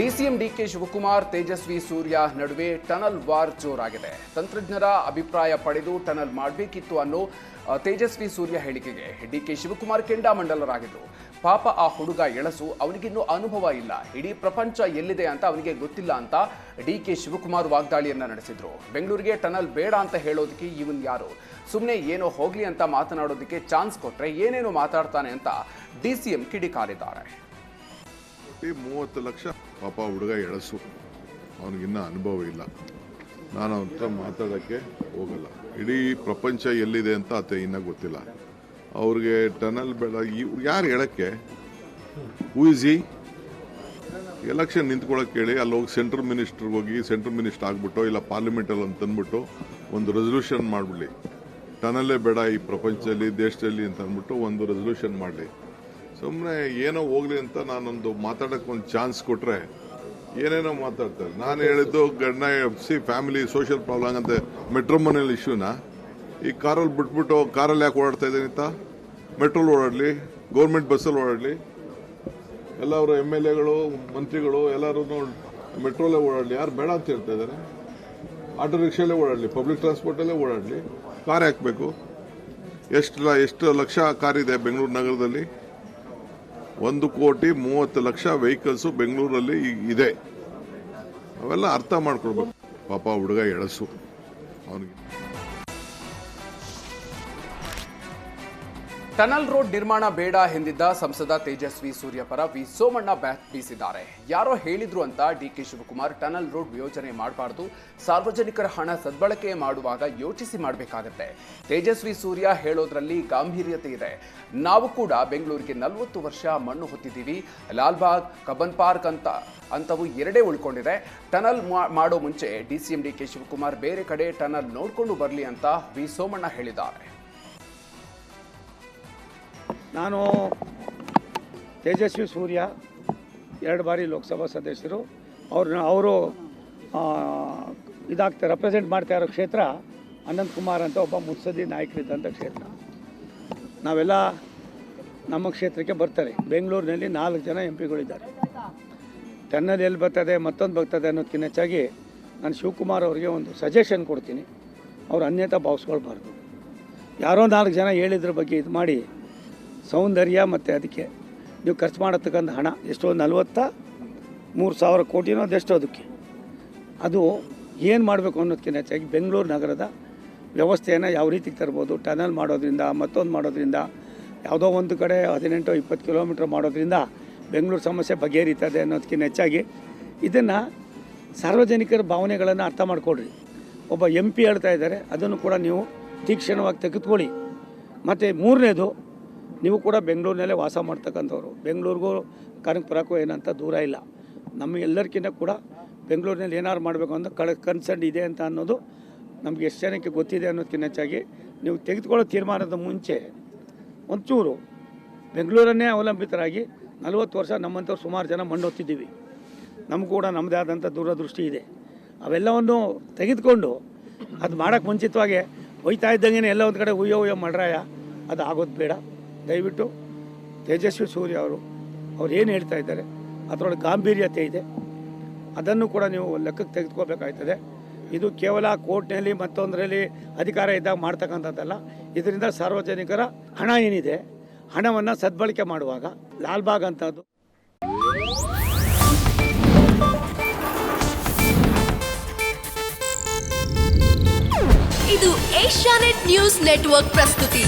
DCM DK Shivakumar Tejasvi Surya ನಡುವೆ tunnel war ಜೋರಾಗಿದೆ. ತಂತ್ರಜ್ಞರ ಅಭಿಪ್ರಾಯ ಪಡೆದು ಟನಲ್ ಮಾಡಬೇಕಿತ್ತು ಅನ್ನೋ ತೇಜಸ್ವಿ ಸೂರ್ಯ ಹೇಳಿಕೆಗೆ ಡಿಕೆ ಶಿವಕುಮಾರ್ ಕೆಂಡಾಮಂಡಲರಾಗಿದ್ರು. ಪಾಪ ಆ ಹುಡುಗ ಎಳಸು, ಅವನಿಗಿನ್ನೂ ಅನುಭವ ಇಲ್ಲ, ಇಡೀ ಪ್ರಪಂಚ ಎಲ್ಲಿದೆ ಅಂತ ಅವನಿಗೆ ಗೊತ್ತಿಲ್ಲ ಅಂತ ಡಿಕೆ ಶಿವಕುಮಾರ್ ವಾಗ್ದಾಳಿಯನ್ನ ನಡೆಸಿದ್ರು. ಬೆಂಗಳೂರಿಗೆ ಟನಲ್ ಬೇಡ ಅಂತ ಹೇಳೋದಕ್ಕೆ ಇವನ್ ಯಾರು, ಸುಮ್ಮನೆ ಏನೋ ಹೋಗ್ಲಿ ಅಂತ ಮಾತನಾಡೋದಕ್ಕೆ ಚಾನ್ಸ್ ಕೊಟ್ರೆ ಏನೇನೋ ಮಾತಾಡ್ತಾನೆ ಅಂತ ಡಿಸಿಎಂ ಕಿಡಿಕಾರಿದ್ದಾರೆ. 30 ಲಕ್ಷ ಪಾಪ ಹುಡುಗ ಎಳಸು, ಅವನಿಗಿನ್ನ ಅನುಭವ ಇಲ್ಲ, ನಾನು ಅವನ ಹತ್ರ ಮಾತಾಡೋಕ್ಕೆ ಹೋಗಲ್ಲ, ಇಡೀ ಪ್ರಪಂಚ ಎಲ್ಲಿದೆ ಅಂತ ಆತ ಇನ್ನೂ ಗೊತ್ತಿಲ್ಲ, ಅವ್ರಿಗೆ ಟನಲ್ ಬೇಡ. ಯಾರು ಹೇಳಕ್ಕೆ? Who is he? ಎಲೆಕ್ಷನ್ ನಿಂತ್ಕೊಳ್ಳೋಕೆ ಹೇಳಿ, ಅಲ್ಲಿ ಹೋಗಿ ಸೆಂಟ್ರಲ್ ಮಿನಿಸ್ಟರ್ಗೆ ಹೋಗಿ ಸೆಂಟ್ರಲ್ ಮಿನಿಸ್ಟರ್ ಆಗ್ಬಿಟ್ಟು ಇಲ್ಲ ಪಾರ್ಲಿಮೆಂಟಲ್ಲಿ ಅಂತ ಅಂದ್ಬಿಟ್ಟು ಒಂದು ರೆಸಲ್ಯೂಷನ್ ಮಾಡಿಬಿಡ್ಲಿ, ಟನಲ್ಲೇ ಬೇಡ ಈ ಪ್ರಪಂಚದಲ್ಲಿ ದೇಶದಲ್ಲಿ ಅಂತ ಅಂದ್ಬಿಟ್ಟು ಒಂದು ರೆಸಲ್ಯೂಷನ್ ಮಾಡಲಿ. ಸುಮ್ಮನೆ ಏನೋ ಹೋಗ್ಲಿ ಅಂತ ನಾನೊಂದು ಮಾತಾಡೋಕ್ಕೆ ಒಂದು ಚಾನ್ಸ್ ಕೊಟ್ಟರೆ ಏನೇನೋ ಮಾತಾಡ್ತಾರೆ. ನಾನು ಹೇಳಿದ್ದು ಗಂಡ ಫ್ಯಾಮಿಲಿ ಸೋಷಿಯಲ್ ಪ್ರಾಬ್ಲಮ್ ಅಂತ ಮೆಟ್ರೋಮನಿಯಲ್ ಇಶ್ಯೂನ ಈ ಕಾರಲ್ಲಿ ಬಿಟ್ಬಿಟ್ಟು ಕಾರಲ್ಲಿ ಯಾಕೆ ಓಡಾಡ್ತಾ ಇದ್ದೀನಿ ಅಂತ, ಮೆಟ್ರೋಲ್ ಓಡಾಡಲಿ, ಗೌರ್ಮೆಂಟ್ ಬಸ್ಸಲ್ಲಿ ಓಡಾಡಲಿ, ಎಲ್ಲರೂ MLAಗಳು ಮಂತ್ರಿಗಳು ಎಲ್ಲರೂ ಮೆಟ್ರೋಲೇ ಓಡಾಡಲಿ, ಯಾರು ಬೇಡ ಅಂತ ಹೇಳ್ತಾ ಇದ್ದಾರೆ? ಆಟೋ ರಿಕ್ಷಾಲೇ ಓಡಾಡಲಿ, ಪಬ್ಲಿಕ್ ಟ್ರಾನ್ಸ್ಪೋರ್ಟಲ್ಲೇ ಓಡಾಡಲಿ, ಕಾರ್ ಹಾಕಬೇಕು. ಎಷ್ಟು ಲಕ್ಷ ಕಾರ್ ಇದೆ ಬೆಂಗಳೂರು ನಗರದಲ್ಲಿ? 1,30,00,000 ವೆಹಿಕಲ್ಸು ಬೆಂಗಳೂರಲ್ಲಿ ಇದೆ. ಅವೆಲ್ಲ ಅರ್ಥ ಮಾಡ್ಕೊಳ್ಬೇಕು. ಪಾಪ ಹುಡುಗ ಎಳಸು, ಅವನಿಗೆ ಟನಲ್ ರೋಡ್ ನಿರ್ಮಾಣ ಬೇಡ ಎಂದಿದ್ದ ಸಂಸದ ತೇಜಸ್ವಿ ಸೂರ್ಯ ಪರ ವಿ ಸೋಮಣ್ಣ ಬ್ಯಾಟ್ ಬೀಸಿದ್ದಾರೆ. ಯಾರೋ ಹೇಳಿದ್ರು ಅಂತ ಡಿಕೆ ಶಿವಕುಮಾರ್ ಟನಲ್ ರೋಡ್ ಯೋಜನೆ ಮಾಡಬಾರ್ದು, ಸಾರ್ವಜನಿಕರ ಹಣ ಸದ್ಬಳಕೆ ಮಾಡುವಾಗ ಯೋಚಿಸಿ ಮಾಡಬೇಕಾಗತ್ತೆ. ತೇಜಸ್ವಿ ಸೂರ್ಯ ಹೇಳೋದ್ರಲ್ಲಿ ಗಾಂಭೀರ್ಯತೆ ಇದೆ. ನಾವು ಕೂಡ ಬೆಂಗಳೂರಿಗೆ 40 ವರ್ಷ ಮಣ್ಣು ಹೊತ್ತಿದ್ದೀವಿ. ಲಾಲ್ಬಾಗ್, ಕಬ್ಬನ್ ಪಾರ್ಕ್ ಅಂತವು ಎರಡೇ ಉಳ್ಕೊಂಡಿದೆ. ಟನಲ್ ಮಾಡೋ ಮುಂಚೆ ಡಿಸಿಎಂ ಡಿಕೆ ಶಿವಕುಮಾರ್ ಬೇರೆ ಕಡೆ ಟನಲ್ ನೋಡ್ಕೊಂಡು ಬರಲಿ ಅಂತ ವಿ ಸೋಮಣ್ಣ ಹೇಳಿದ್ದಾರೆ. ನಾನು ತೇಜಸ್ವಿ ಸೂರ್ಯ 2 ಬಾರಿ ಲೋಕಸಭಾ ಸದಸ್ಯರು, ಅವರು ರೆಪ್ರೆಸೆಂಟ್ ಮಾಡ್ತಾ ಇರೋ ಕ್ಷೇತ್ರ ಅನಂತಕುಮಾರ್ ಅಂತ ಒಬ್ಬ ಮುತ್ಸದ್ದಿ ನಾಯಕರಿದ್ದಂಥ ಕ್ಷೇತ್ರ. ನಾವೆಲ್ಲ ನಮ್ಮ ಕ್ಷೇತ್ರಕ್ಕೆ ಬರ್ತಾರೆ. ಬೆಂಗಳೂರಿನಲ್ಲಿ 4 ಜನ MP ಗಳಿದ್ದಾರೆ. ಟನಲ್ ಎಲ್ಲಿ ಬರ್ತದೆ ಮತ್ತೊಂದು ಬರ್ತದೆ ಅನ್ನೋದಕ್ಕಿಂತ ಹೆಚ್ಚಾಗಿ ನಾನು ಶಿವಕುಮಾರ್ ಅವರಿಗೆ ಒಂದು ಸಜೆಷನ್ ಕೊಡ್ತೀನಿ, ಅವ್ರು ಅನ್ಯತಾ ಭಾವಿಸ್ಕೊಳ್ಬಾರ್ದು. ಯಾರೋ 4 ಜನ ಹೇಳಿದ್ರ ಬಗ್ಗೆ ಇದು ಮಾಡಿ ಸೌಂದರ್ಯ ಮತ್ತು ಅದಕ್ಕೆ ನೀವು ಖರ್ಚು ಮಾಡತಕ್ಕಂಥ ಹಣ ಎಷ್ಟೋ 43,000 ಕೋಟಿನೋ ಅದೆಷ್ಟೋ ಅದಕ್ಕೆ ಅದು ಏನು ಮಾಡಬೇಕು ಅನ್ನೋದಕ್ಕಿಂತ ಹೆಚ್ಚಾಗಿ ಬೆಂಗಳೂರು ನಗರದ ವ್ಯವಸ್ಥೆಯನ್ನು ಯಾವ ರೀತಿಗೆ ತರ್ಬೋದು, ಟನಲ್ ಮಾಡೋದ್ರಿಂದ ಮತ್ತೊಂದು ಮಾಡೋದ್ರಿಂದ ಯಾವುದೋ ಒಂದು ಕಡೆ 18-20 ಕಿಲೋಮೀಟ್ರ್ ಮಾಡೋದ್ರಿಂದ ಬೆಂಗಳೂರು ಸಮಸ್ಯೆ ಬಗೆಹರಿತದೆ ಅನ್ನೋದಕ್ಕಿಂತ ಹೆಚ್ಚಾಗಿ ಇದನ್ನು ಸಾರ್ವಜನಿಕರ ಭಾವನೆಗಳನ್ನು ಅರ್ಥ ಮಾಡಿಕೊಡ್ರಿ. ಒಬ್ಬ MP ಹೇಳ್ತಾ ಇದ್ದಾರೆ, ಅದನ್ನು ಕೂಡ ನೀವು ತೀಕ್ಷ್ಣವಾಗಿ ತೆಗೆದುಕೊಳ್ಳಿ. ಮತ್ತು 3ನೇದು, ನೀವು ಕೂಡ ಬೆಂಗಳೂರಿನಲ್ಲೇ ವಾಸ ಮಾಡ್ತಕ್ಕಂಥವ್ರು, ಬೆಂಗಳೂರಿಗೂ ಕನಕಪುರಕ್ಕೂ ಏನಂತ ದೂರ ಇಲ್ಲ. ನಮ್ಮ ಎಲ್ಲರಿಗಿಂತ ಕೂಡ ಬೆಂಗಳೂರಿನಲ್ಲಿ ಏನಾದ್ರು ಮಾಡಬೇಕು ಅಂತ ಕನ್ಸರ್ನ್ ಇದೆ ಅಂತ ಅನ್ನೋದು ನಮಗೆ ಎಷ್ಟು ಜನಕ್ಕೆ ಗೊತ್ತಿದೆ ಅನ್ನೋದಕ್ಕಿಂತ ಹೆಚ್ಚಾಗಿ ನೀವು ತೆಗೆದುಕೊಳ್ಳೋ ತೀರ್ಮಾನದ ಮುಂಚೆ ಒಂಚೂರು ಬೆಂಗಳೂರನ್ನೇ ಅವಲಂಬಿತರಾಗಿ 40 ವರ್ಷ ನಮ್ಮಂಥವ್ರು ಸುಮಾರು ಜನ ಮಣ್ಣೊತ್ತಿದ್ದೀವಿ. ನಮಗೂ ಕೂಡ ನಮ್ಮದೇ ಆದಂಥ ದೂರದೃಷ್ಟಿ ಇದೆ. ಅವೆಲ್ಲವನ್ನು ತೆಗೆದುಕೊಂಡು ಅದು ಮಾಡೋಕ್ಕೆ ಮುಂಚಿತವಾಗಿ ಹೋಯ್ತಾ ಇದ್ದಂಗೆ ಎಲ್ಲ ಒಂದು ಕಡೆ ಉಯ್ಯೋ ಮಾಡ್ರಾಯ, ಅದು ಆಗೋದು ಬೇಡ. ದಯವಿಟ್ಟು ತೇಜಸ್ವಿ ಸೂರ್ಯ ಅವ್ರು ಏನು ಹೇಳ್ತಾ ಇದ್ದಾರೆ ಅದರೊಳಗೆ ಗಾಂಭೀರ್ಯತೆ ಇದೆ, ಅದನ್ನು ಕೂಡ ನೀವು ಲೆಕ್ಕಕ್ಕೆ ತೆಗೆದುಕೋಬೇಕಾಗ್ತದೆ. ಇದು ಕೇವಲ ಕೋರ್ಟ್ನಲ್ಲಿ ಮತ್ತೊಂದರಲ್ಲಿ ಅಧಿಕಾರ ಇದ್ದಾಗ ಮಾಡ್ತಕ್ಕಂಥದ್ದಲ್ಲ. ಇದರಿಂದ ಸಾರ್ವಜನಿಕರ ಹಣ ಏನಿದೆ, ಹಣವನ್ನು ಸದ್ಬಳಕೆ ಮಾಡುವಾಗ ಲಾಲ್ಬಾಗ್ ಅಂತದ್ದು ಇದು ಏಷ್ಯಾನೆಟ್ ನ್ಯೂಸ್ ನೆಟ್ವರ್ಕ್ ಪ್ರಸ್ತುತಿ.